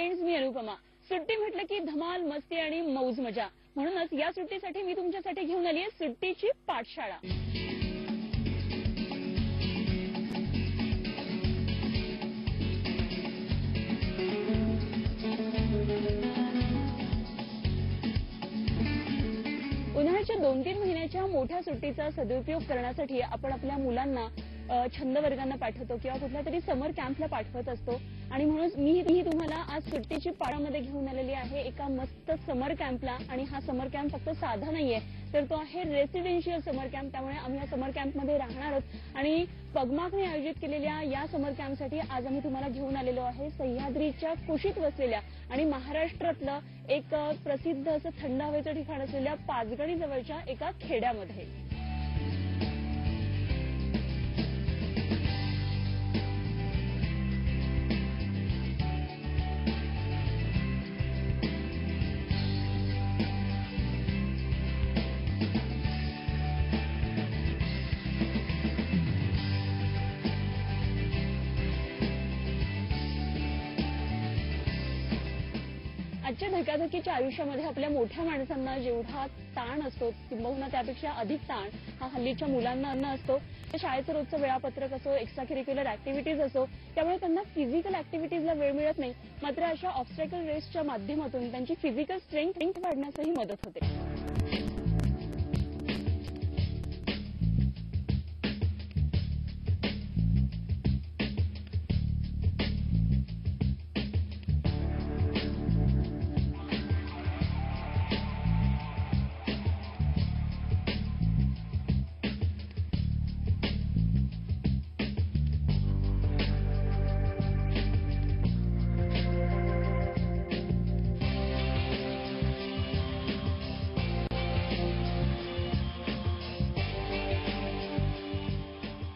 Friends, मी अनुपमा. सुट्टी म्हटलं की धमाल, मस्ती आणि मौज मजा. म्हणूनच या सुट्टीसाठी मी तुमच्यासाठी घेऊन आली आहे सुट्टीची पाठशाळा. उन्हाळ्याच्या 2-3 महिन्याच्या मोठ्या सुट्टीचा सदुपयोग करण्यासाठी आपण आपल्या मुलांना छंद वर्गांना पाठवतो किंवा कुठल्या तरी समर कॅम्पला पाठवत असतो. आणि म्हणून मी तुम्हाला आज सुट्टीची पाळामध्ये घेऊन आलेली आहे एका मस्त समर कॅम्पला. आणि हा समर कॅम्प फक्त साधा नाहीये, तर तो आहे रेसिडेन्शियल समर कॅम्प. त्यामुळे आम्ही या समर कॅम्पमध्ये राहणार आहोत. आणि पगमाकने आयोजित केलेल्या या समर कॅम्पसाठी आज आम्ही तुम्हाला घेऊन आलेलो आहे सह्याद्रीच्या कुशीत वसलेल्या आणि महाराष्ट्रातलं एक प्रसिद्ध असं थंड हवेचं ठिकाण असलेल्या पाचगणी जवळच्या एका खेड्यामध्ये. आजच्या धकाधकीच्या आयुष्यामध्ये आपल्या मोठ्या माणसांना जेवढा ताण असतो किंबहुना त्यापेक्षा अधिक ताण हा हल्लीच्या मुलांना असतो. शाळेचं रोजचं वेळापत्रक असो, एक्स्ट्रा करिक्युलर ऍक्टिव्हिटीज असो, त्यामुळे त्यांना फिजिकल ऍक्टिव्हिटीजला वेळ मिळत नाही. मात्र अशा ऑब्स्टॅकल रेसच्या माध्यमातून त्यांची फिजिकल स्ट्रेंथ वाढण्यासही मदत होते.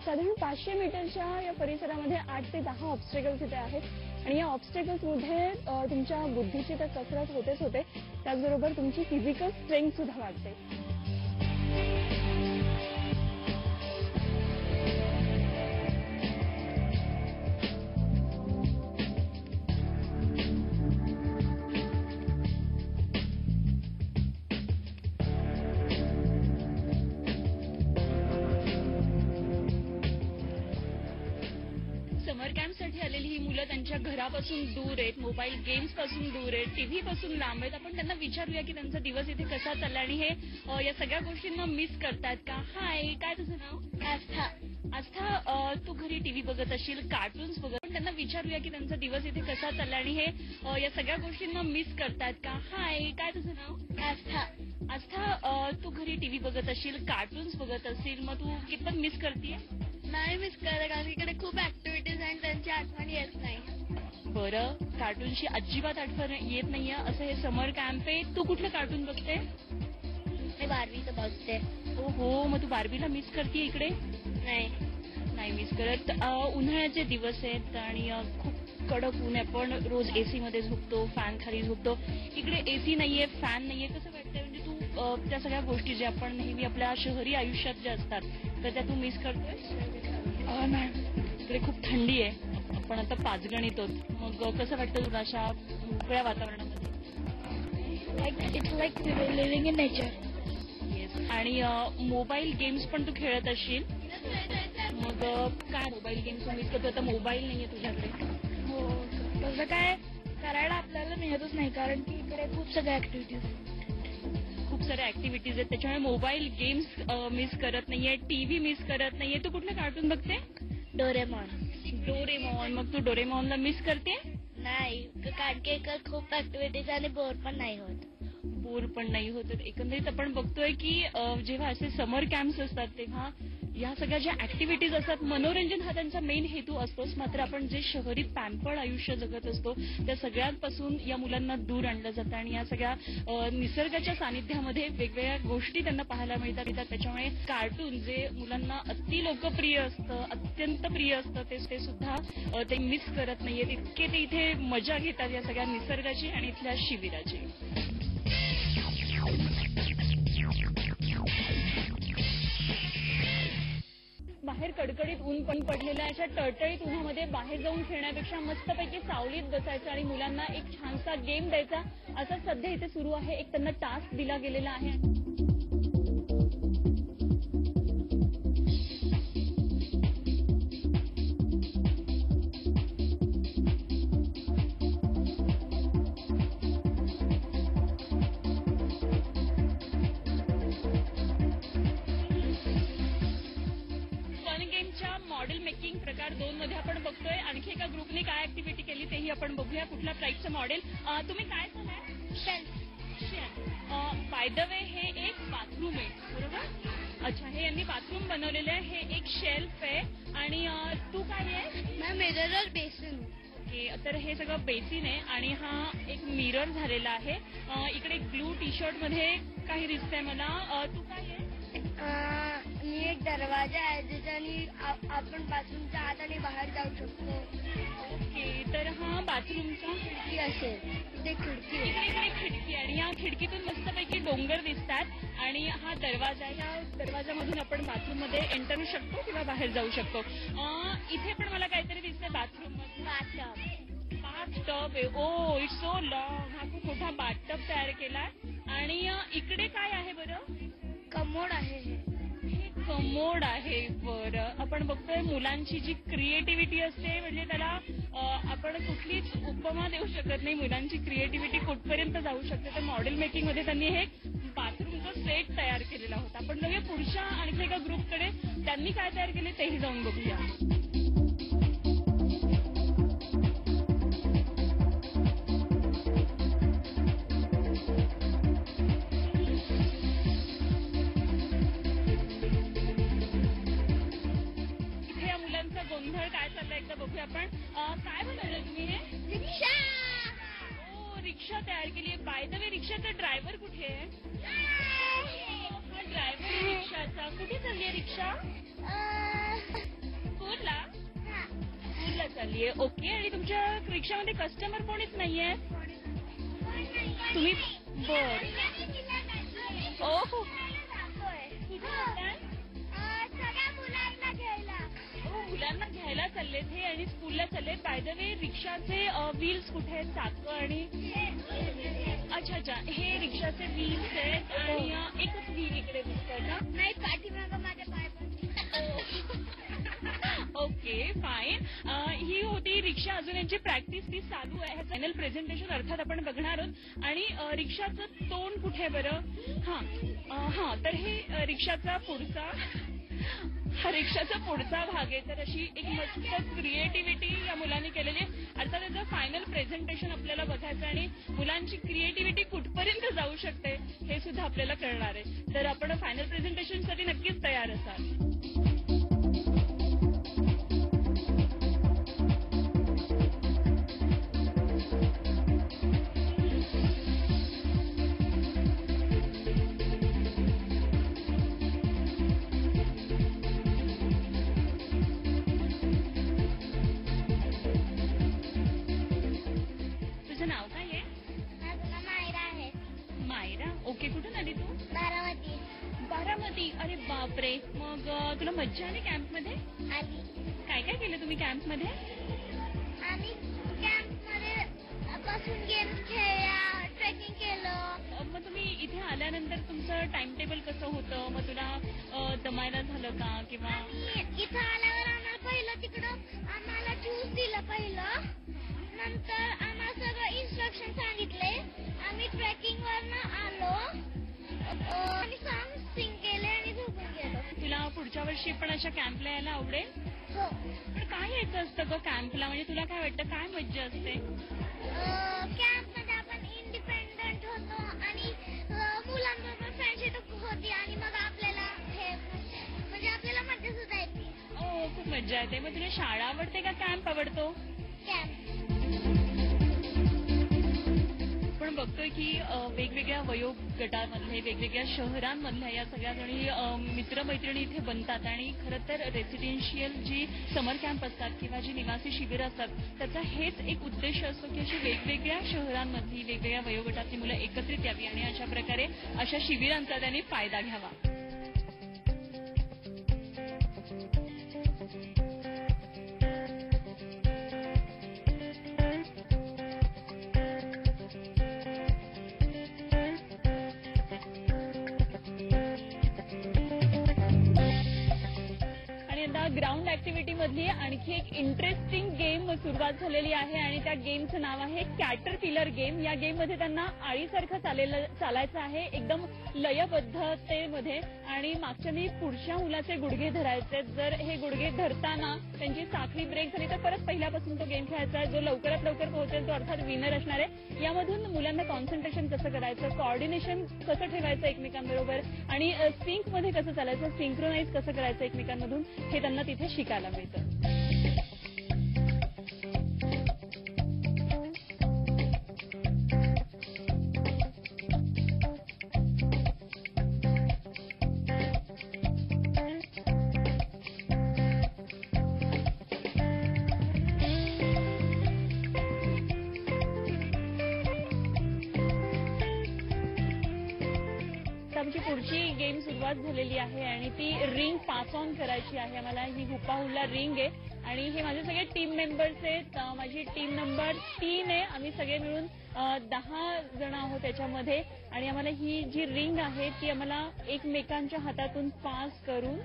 साधारण 500 मीटरच्या या परिसरामध्ये 8 ते 10 ऑब्स्टेकल्स इथे आहेत. आणि या ऑब्स्टेकल्समध्ये तुमच्या बुद्धीची तर कसरत होतेच होते, त्याचबरोबर तुमची फिजिकल स्ट्रेंथ सुद्धा वाढते. समर कॅम्पसाठी आलेली ही मुलं त्यांच्या घरापासून दूर आहेत, मोबाईल गेम्स पासून दूर आहेत, टीव्ही पासून लांब आहेत. आपण त्यांना विचारूया की त्यांचा दिवस इथे कसा चालला आणि हे या सगळ्या गोष्टींना मिस करतात का. हाय, काय तुझं नाव? आस्था. आस्था, तू घरी टीव्ही बघत असशील, कार्टून्स बघत. पण त्यांना विचारूया की त्यांचा दिवस इथे कसा चालला आणि हे या सगळ्या गोष्टींना मिस करतात का. हाय, काय तुझं नाव? आस्था. आस्था, तू घरी टीव्ही बघत असशील, कार्टून्स बघत असशील, मग तू कितपत मिस करतेय? नाही मिस करत, कारण इकडे खूप ऍक्टिव्हिटीज आणि त्यांची आठवण येत नाही. बरं, कार्टूनची अजिबात आठवण येत नाहीये असं हे समर कॅम्प आहे. तू कुठलं कार्टून बघते? मी बार्बीचं बघते. हो, मग तू बार्बीला मिस करते इकडे? नाही मिस करत. उन्हाळ्याचे दिवस आहेत आणि खूप कडक ऊन आहे. आपण रोज एसी मध्ये झोपतो, फॅन खाली झोपतो. इकडे एसी नाहीये, फॅन नाहीये. कसं वाटतंय? म्हणजे तू त्या सगळ्या गोष्टी ज्या आपण नेहमी आपल्या शहरी आयुष्यात ज्या असतात तर त्या तू मिस करतोय? नाही, इकडे खूप थंडी आहे. आपण आता पाचगणीत आहोत. मग कसं वाटतं तुला अशा मोकळ्या वातावरणामध्ये? It's like living in nature. Yes. आणि मोबाईल गेम्स पण तू खेळत असशील. मग काय मोबाईल गेम्स मिस करतो? आता मोबाईल नाहीये तुझ्याकडे. हो, तसं काय करायला आपल्याला मिळतच नाही, कारण की इकडे खूप सगळ्या ऍक्टिव्हिटीज आहेत. त्याच्यामुळे मोबाईल गेम्स मिस करत नाहीये, टीव्ही मिस करत नाहीये. तू कुठलं कार्टून बघते? डोरेमॉन. मग तू डोरेमॉनला मिस करते? नाही, कारण की खूप ऍक्टिव्हिटीज आणि बोर पण नाही होत. एकंदरीत आपण बघतोय की जेव्हा असे समर कॅम्प्स असतात तेव्हा या सगळ्या ज्या ऍक्टिव्हिटीज असतात, मनोरंजन हा त्यांचा मेन हेतू असतोच. मात्र आपण जे शहरी पॅम्पर्ड आयुष्य जगत असतो त्या सगळ्यांपासून या मुलांना दूर आणलं जातं आणि या सगळ्या निसर्गाच्या सानिध्यामध्ये वेगवेगळ्या गोष्टी त्यांना पाहायला मिळतात. त्याच्यामुळे कार्टून जे मुलांना अति लोकप्रिय असतं, अत्यंत प्रिय असतं, ते सुद्धा ते मिस करत नाहीयेत. इतके ते इथे मजा घेतात या सगळ्या निसर्गाची आणि इथल्या शिबिराची. बाहेर कडकडीत ऊन पण पडलेलं आहे. अशा टळटळीत उन्हामध्ये बाहेर जाऊन खेळण्यापेक्षा मस्तपैकी सावलीत बसायचं आणि मुलांना एक छानसा गेम द्यायचा, असं सध्या इथे सुरू आहे. एक त्यांना टास्क दिला गेलेला आहे. मॉडेल मेकिंग प्रकार 2 मध्ये आपण बघतोय. आणखी एका ग्रुपने काय ऍक्टिव्हिटी केली तेही आपण बघूया. कुठल्या टाईपचं मॉडेल? तुम्ही काय झालंय? बाय द वे हे एक बाथरूम आहे, बरोबर? अच्छा, हे यांनी बाथरूम बनवलेलं आहे. हे एक शेल्फ आहे. आणि तू काय आहे? Mirror basin. ओके, तर हे सगळं बेसिन आहे आणि हा एक मिरर झालेला आहे. इकडे ब्लू टी शर्ट मध्ये काही दिसतंय मला. तू काय आहे? मी एक दरवाजा आहे ज्याच्याने आपण बाथरूमच्या आत आणि बाहेर जाऊ शकतो. ओके, तर हा बाथरूमचा खिडकी असेल, ते खिडकी इकडे खिडकी आणि या खिडकीतून मस्तपैकी डोंगर दिसतात आणि हा दरवाजा, या दरवाजामधून आपण बाथरूम मध्ये एंटर होऊ शकतो किंवा बाहेर जाऊ शकतो. इथे पण मला काहीतरी दिसतंय बाथरूम मध्ये. बाथटब आहे. ओ, इट्स सो लॉंग. हा खूप मोठा बाथटब तयार केलाय. आणि इकडे काय आहे बरं? कमोड आहे. हे कमोड आहे. बरं, आपण बघतोय मुलांची जी क्रिएटिव्हिटी असते, म्हणजे त्याला आपण कुठलीच उपमा देऊ शकत नाही. मुलांची क्रिएटिव्हिटी कुठपर्यंत जाऊ शकते. तर मॉडेल मेकिंग मध्ये त्यांनी हे बाथरूमचा सेट तयार केलेला होता. आपण बघूया पुढच्या आणखी एका ग्रुपकडे. त्यांनी काय तयार केले तेही जाऊन बघूया. गोंधळ काय चाललाय एकदा बघूया आपण. काय बनवलं तुम्ही? हे रिक्षा. ओ, रिक्षा तयार केली आहे. बाय द वे, रिक्षाचा ड्रायव्हर कुठे आहे? हा ड्रायव्हर आहे रिक्षाचा. कुठे चालली आहे रिक्षा? स्कूलला? स्कूलला चालली आहे. ओके, आणि तुमच्या रिक्षामध्ये कस्टमर कोणीच नाहीये? तुम्ही बर. ओ, मुलांना घ्यायला चाललेत हे आणि स्कूलला चाललेत. बाय द वे, रिक्षाचे व्हील्स कुठे आहेत? चाकं आणि अच्छा अच्छा, हे रिक्षाचे व्हील्स आहेत आणि एकच व्हील इकडे दिसतोय ना? नाही, पाठीमागं माझ्या पाय पण. Okay, fine. ही होती रिक्षा. अजून यांची प्रॅक्टिस ती चालू आहे. फायनल प्रेझेंटेशन अर्थात आपण बघणार आहोत. आणि रिक्षाचं तोंड कुठे बरं? हा, तर हे रिक्षाचा पुढचा भाग आहे. तर अशी एक मस्त क्रिएटिव्हिटी या मुलांनी केलेली आहे. अर्थात त्याचं फायनल प्रेझेंटेशन आपल्याला बघायचं आणि मुलांची क्रिएटिव्हिटी कुठपर्यंत जाऊ शकते हे सुद्धा आपल्याला कळणार आहे. तर आपण फायनल प्रेझेंटेशनसाठी नक्कीच तयार असाल. ओके, कुठून आली तू? बारामती. अरे बापरे, मग तुला मज्जा आली कॅम्प मध्ये? आली. काय काय केलं तुम्ही कॅम्प मध्ये? आम्ही कॅम्प मध्ये बसून गेम खेळल्या, ट्रेकिंग केलं. मग तुम्ही इथे आल्यानंतर तुमचं टाइम टेबल कसं होतं? मग तुला दमायला झालं का? किंवा इथं आल्यावर आम्हाला पहिलं तिकडं आम्हाला ज्यूस दिलं पहिलं. नंतर आम्हाला सगळं इन्स्ट्रक्शन सांगितले. आम्ही ट्रेकिंग वरनं आलो आणि सॉंग सिंग केले आणि झोपून गेलो. तुला पुढच्या वर्षी पण अशा कॅम्पला यायला आवडेल? हो. पण काय यायचं असतं ग कॅम्पला? म्हणजे तुला काय वाटतं, काय मज्जा असते? कॅम्प मध्ये आपण इंडिपेंडंट होतो आणि मुलांबरोबर फ्रेंडशिप होती आणि मग आपल्याला हे म्हणजे आपल्याला मज्जा सुद्धा येते. खूप मज्जा येते. मग तुला शाळा आवडते का कॅम्प आवडतो? कॅम्प. आपण बघतोय की वेगवेगळ्या वयोगटामधले, वेगवेगळ्या शहरांमधल्या या सगळ्या जणी मित्रमैत्रिणी इथे बनतात आणि खरं तर रेसिडेन्शियल जी समर कॅम्प असतात किंवा जी निवासी शिबिरं असतात त्याचा हेच एक उद्देश असतो की अशी वेगवेगळ्या शहरांमधली वेगवेगळ्या वयोगटातली मुलं एकत्रित यावी आणि अशा प्रकारे अशा शिबिरांचा त्यांनी फायदा घ्यावा. मधली आणखी एक इंटरेस्टिंग गेम सुरुवात झालेली आहे आणि त्या गेमचं नाव आहे कॅटरपिलर गेम. या गेम मध्ये त्यांना आळीसारखं चालायचं आहे, एकदम लयबद्धतेमध्ये, आणि मागच्यानी पुढच्या मुलाचे गुडघे धरायचे. जर हे गुडघे धरताना त्यांची साखळी ब्रेक झाली तर परत पहिल्यापासून तो गेम खेळायचा आहे. जो लवकरात लवकर पोहोचेल तो अर्थात विनर असणार आहे. यामधून मुलांना कॉन्सन्ट्रेशन कसं करायचं, कोऑर्डिनेशन कसं ठेवायचं एकमेकांबरोबर, आणि सिंक मध्ये कसं चालायचं, सिंक्रोनाइज कसं करायचं एकमेकांमधून, हे त्यांना तिथे शिकायला मिळतं. आमची पुढची गेम सुरुवात झालेली आहे आणि ती रिंग पास ऑन करायची आहे आम्हाला. ही हुप्पा रिंग आहे आणि हे माझे सगळे टीम मेंबर्स आहेत. माझी टीम नंबर 3 आहे. आम्ही सगळे मिळून 10 जण आहोत त्याच्यामध्ये, आणि आम्हाला ही जी रिंग आहे ती आम्हाला एकमेकांच्या हातातून पास करून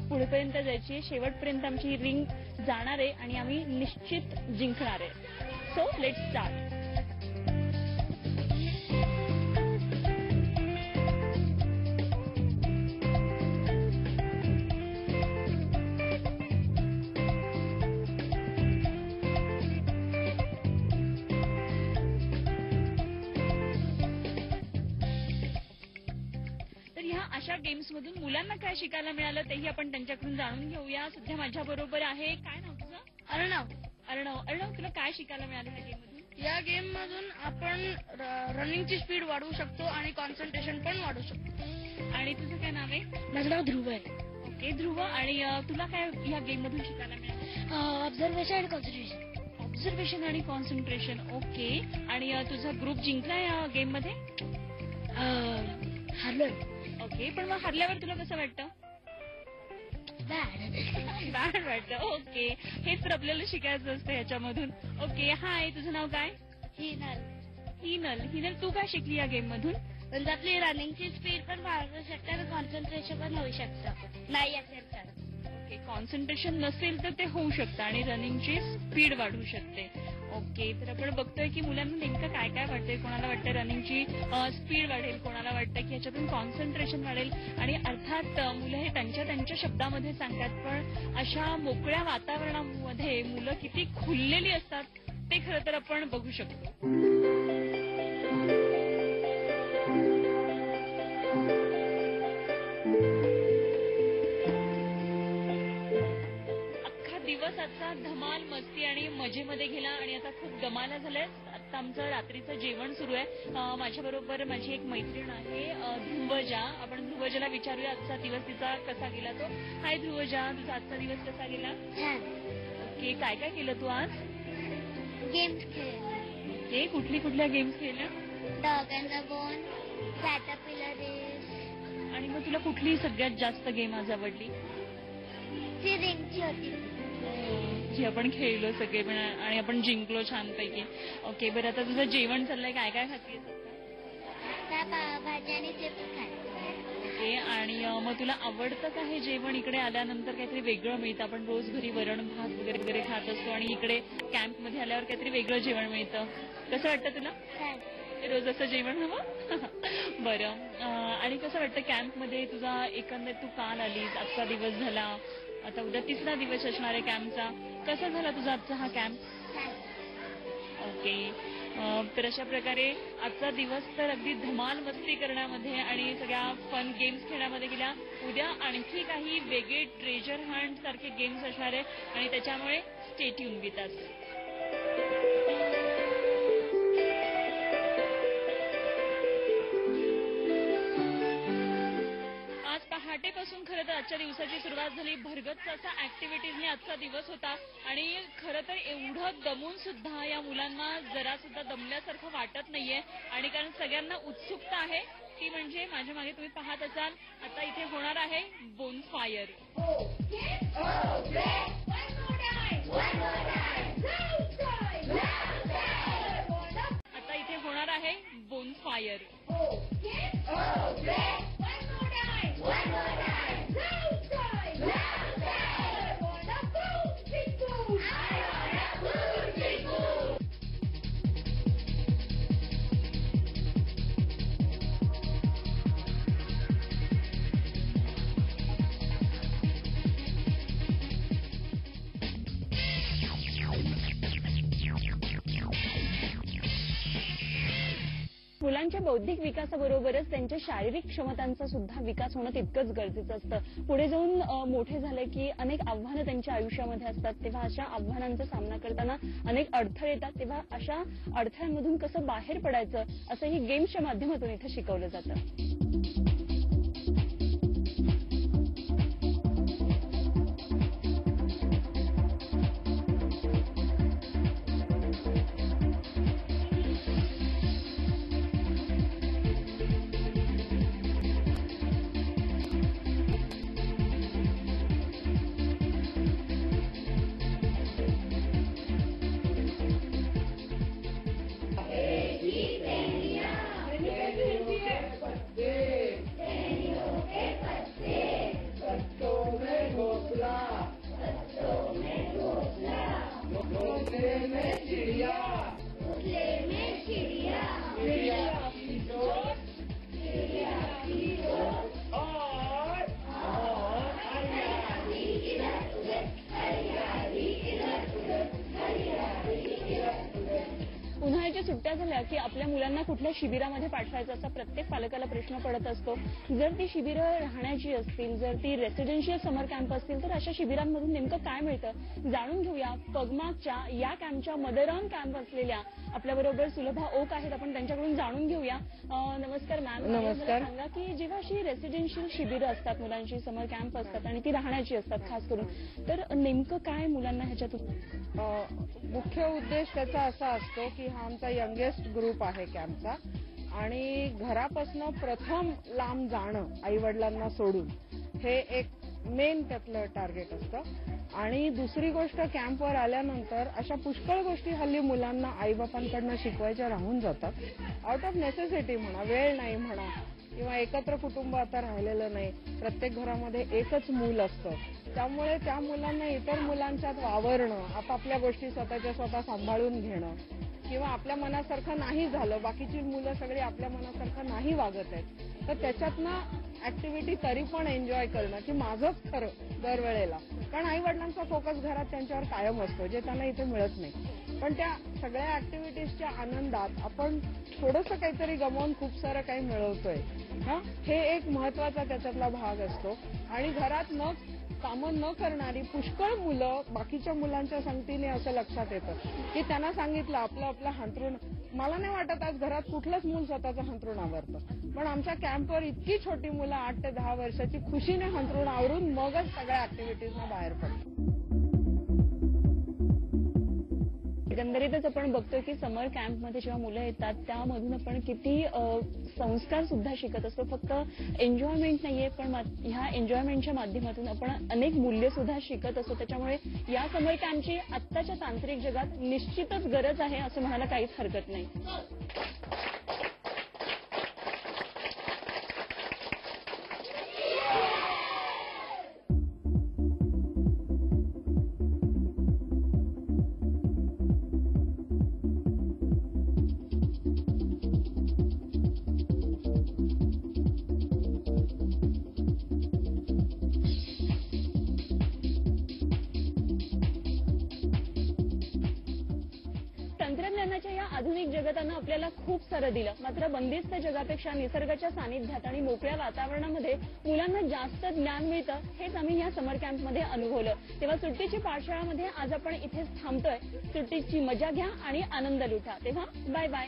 पुढेपर्यंत जायची. शेवटपर्यंत आमची ही रिंग जाणार आहे आणि आम्ही निश्चित जिंकणार आहे. So let's start. अशा गेम्स मधून मुलांना काय शिकायला मिळालं तेही आपण त्यांच्याकडून जाणून घेऊया. सध्या माझ्या बरोबर आहे, काय नाव तुझं? अर्णव, तुला काय शिकायला मिळालं या गेम मधून? या गेम मधून आपण रनिंगची स्पीड वाढवू शकतो आणि कॉन्सन्ट्रेशन पण वाढवू शकतो. आणि तुझं काय नाव आहे? माझं नाव ध्रुव आहे. ओके ध्रुव, आणि तुला काय या गेम मधून शिकायला मिळालं? ऑब्झर्वेशन आणि कॉन्सन्ट्रेशन. ओके, आणि तुझा ग्रुप जिंकला या गेम मध्ये? हरलोय. ओके, पण मग हरल्यावर तुला कसं वाटतं? बॅड वाटतं. ओके, हेच तर आपल्याला शिकायचं असतं याच्यामधून. ओके, हाय, तुझं नाव काय? हिनल, तू काय शिकली या गेम मधून? म्हणजे आपली रनिंगची स्पीड पण वाढवू शकते आणि कॉन्सन्ट्रेशन पण होऊ शकतं. नाही असेल तर ओके, कॉन्सन्ट्रेशन नसेल तर ते होऊ शकतं आणि रनिंगची स्पीड वाढू शकते. ओके, तर आपण बघतोय की मुलांना नेमकं काय काय वाटतंय. कोणाला वाटतं रनिंगची स्पीड वाढेल, कोणाला वाटतं की याच्यातून कॉन्सन्ट्रेशन वाढेल, आणि अर्थात मुलं हे त्यांच्या शब्दामध्ये सांगतात, पण अशा मोकळ्या वातावरणामध्ये मुलं किती खुललेली असतात ते खरं तर आपण बघू शकतो. आजचा धमाल, मस्ती आणि मजेमध्ये गेला आणि आता खूप दमाला झालंय. आता आमचं रात्रीचं जेवण सुरू आहे. माझ्या बरोबर माझी एक मैत्रीण आहे ध्रुवजा. आपण ध्रुवजाला विचारूया आजचा दिवस तिचा कसा गेला तो. हाय ध्रुवजा, तुझा आजचा दिवस कसा गेला? ओके, काय काय केलं तू आज? गेम्स खेळले. कुठल्या गेम्स खेळल्या? Dog and the bone, caterpillar race. आणि मग तुला कुठली सगळ्यात जास्त गेम आज आवडली? ती रिंगची होती जी आपण खेळलो सगळे आणि आपण जिंकलो छानपैकी. ओके, बरं, आता तुझं जेवण चाललंय, काय काय खातेस? भाजी आणि चिप्स खाते. ओके, आणि मग तुला आवडतं का हे जेवण? इकडे आल्यानंतर काहीतरी वेगळं मिळतं. आपण रोज घरी वरण भात वगैरे खात असतो आणि इकडे कॅम्प मध्ये आल्यावर काहीतरी वेगळं जेवण मिळतं. कसं वाटतं तुला? रोज असं जेवण हवं? बरं, आणि कसं वाटतं कॅम्प मध्ये तुझा? एकंदर तू काल आलीस, आजचा दिवस झाला, आता उद्या 3रा दिवस असणार आहे कॅम्पचा. कसा झाला तुझा आजचा हा कॅम्प? ओके, तर अशा प्रकारे आजचा दिवस तर अगदी धमाल मस्ती करण्यामध्ये आणि सगळ्या फन गेम्स खेळण्यामध्ये गेला. उद्या आणखी काही वेगळे ट्रेजर हंट सारखे गेम्स असणार आहे आणि त्याच्यामुळे स्टे ट्यून विथ अस. पहाटेपासून खरं तर आजच्या दिवसाची सुरुवात झाली. भरगच्च असा ऍक्टिव्हिटीजने आजचा दिवस होता आणि खरं तर एवढं दमून सुद्धा या मुलांना जरा सुद्धा दमल्यासारखं वाटत नाहीये. आणि कारण सगळ्यांना उत्सुकता आहे ती म्हणजे माझ्या मागे तुम्ही पाहत असाल आता इथे होणार आहे बोनफायर. आता इथे होणार आहे बोनफायर. मुलांच्या बौद्धिक विकासाबरोबरच त्यांच्या शारीरिक क्षमतांचा सुद्धा विकास होणं तितकंच गरजेचं असतं. पुढे जाऊन मोठे झाले की अनेक आव्हानं त्यांच्या आयुष्यामध्ये असतात, तेव्हा अशा आव्हानांचा सामना करताना अनेक अडथळे येतात. तेव्हा अशा अडथळ्यांमधून कसं बाहेर पडायचं असंही गेम्सच्या माध्यमातून इथं शिकवलं जातं. उन्हाळ्याच्या सुट्ट्या झाल्या की आपल्या मुलांना कुठल्या शिबिरामध्ये पाठवायचं असा प्रत्येक पालकाला प्रश्न पडत असतो. जर ती शिबिरं राहण्याची असतील, जर ती रेसिडेन्शियल समर कॅम्प असतील, तर अशा शिबिरांमधून नेमकं काय मिळतं जाणून घेऊया. पगमागच्या या कॅम्पच्या मदर ऑन कॅम्प असलेल्या आपल्याबरोबर सुलभा ओक आहेत, आपण त्यांच्याकडून जाणून घेऊया. नमस्कार मॅम. नमस्कार. सांगा की जेव्हा अशी रेसिडेन्शियल शिबिरं असतात, मुलांची समर कॅम्प असतात आणि ती राहण्याची असतात खास करून, तर नेमकं काय मुलांना ह्याच्यातून मुख्य उद्देश त्याचा असा असतो की हा आमचा यंगेस्ट ग्रुप आहे कॅम्पचा आणि घरापासून प्रथम लांब जाणं आई वडिलांना सोडून हे एक मेन त्यातलं टार्गेट असतं. आणि दुसरी गोष्ट, कॅम्पवर आल्यानंतर अशा पुष्कळ गोष्टी हल्ली मुलांना आईबापांकडनं शिकवायच्या राहून जातात. आउट ऑफ नेसेसिटी म्हणा, वेळ नाही म्हणा, किंवा एकत्र कुटुंब आता राहिलेलं नाही, प्रत्येक घरामध्ये एकच मूल असतं, त्यामुळे त्या मुलांना इतर मुलांच्यात वावरणं, आपापल्या गोष्टी स्वतःच्या स्वतः सांभाळून घेणं, किंवा आपल्या मनासारखं नाही झालं, बाकीची मुलं सगळी आपल्या मनासारखं नाही वागत आहेत, तर त्याच्यातनं ऍक्टिव्हिटी तरी पण एन्जॉय करणं की माझंच खरं दरवेळेला. कारण आई वडिलांचा फोकस घरात त्यांच्यावर कायम असतो, जे त्यांना इथे मिळत नाही. पण त्या सगळ्या ऍक्टिव्हिटीजच्या आनंदात आपण थोडंसं काहीतरी गमावून खूप सारं काही मिळवतोय, हे एक महत्वाचा त्याच्यातला भाग असतो. आणि घरात कामं न करणारी पुष्कळ मुलं बाकीच्या मुलांच्या संगतीने असं लक्षात येतं की त्यांना सांगितलं आपलं हंतरून. मला नाही वाटत आज घरात कुठलंच मूल स्वतःचं हंतरून आवरतं, पण आमच्या कॅम्पवर इतकी छोटी मुलं 8 ते 10 वर्षाची खुशीने हंतरून आवरून मगच सगळ्या ऍक्टिव्हिटीजना बाहेर पडतात. एकंदरीतच आपण बघतोय की समर कॅम्पमध्ये जेव्हा मुलं येतात त्यामधून आपण किती संस्कार सुद्धा शिकत असतो. फक्त एन्जॉयमेंट नाहीये, पण ह्या एन्जॉयमेंटच्या माध्यमातून आपण अनेक मूल्य सुद्धा शिकत असतो. त्याच्यामुळे या समर कॅम्पची आत्ताच्या तांत्रिक जगात निश्चितच गरज आहे असं म्हणायला काहीच हरकत नाही. तंत्रज्ञानाच्या या आधुनिक जगतानं आपल्याला खूप सारं दिलं, मात्र बंदिस्त जगापेक्षा निसर्गाच्या सानिध्यात आणि मोकळ्या वातावरणामध्ये मुलांना जास्त ज्ञान मिळतं, हेच आम्ही या समर कॅम्पमध्ये अनुभवलं. तेव्हा सुट्टीची पाठशाळामध्ये आज आपण इथेच थांबतोय. सुट्टीची मजा घ्या आणि आनंद लुटा. तेव्हा बाय बाय.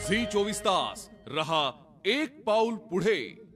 झी 24 तास रहा एक पाऊल पुढे.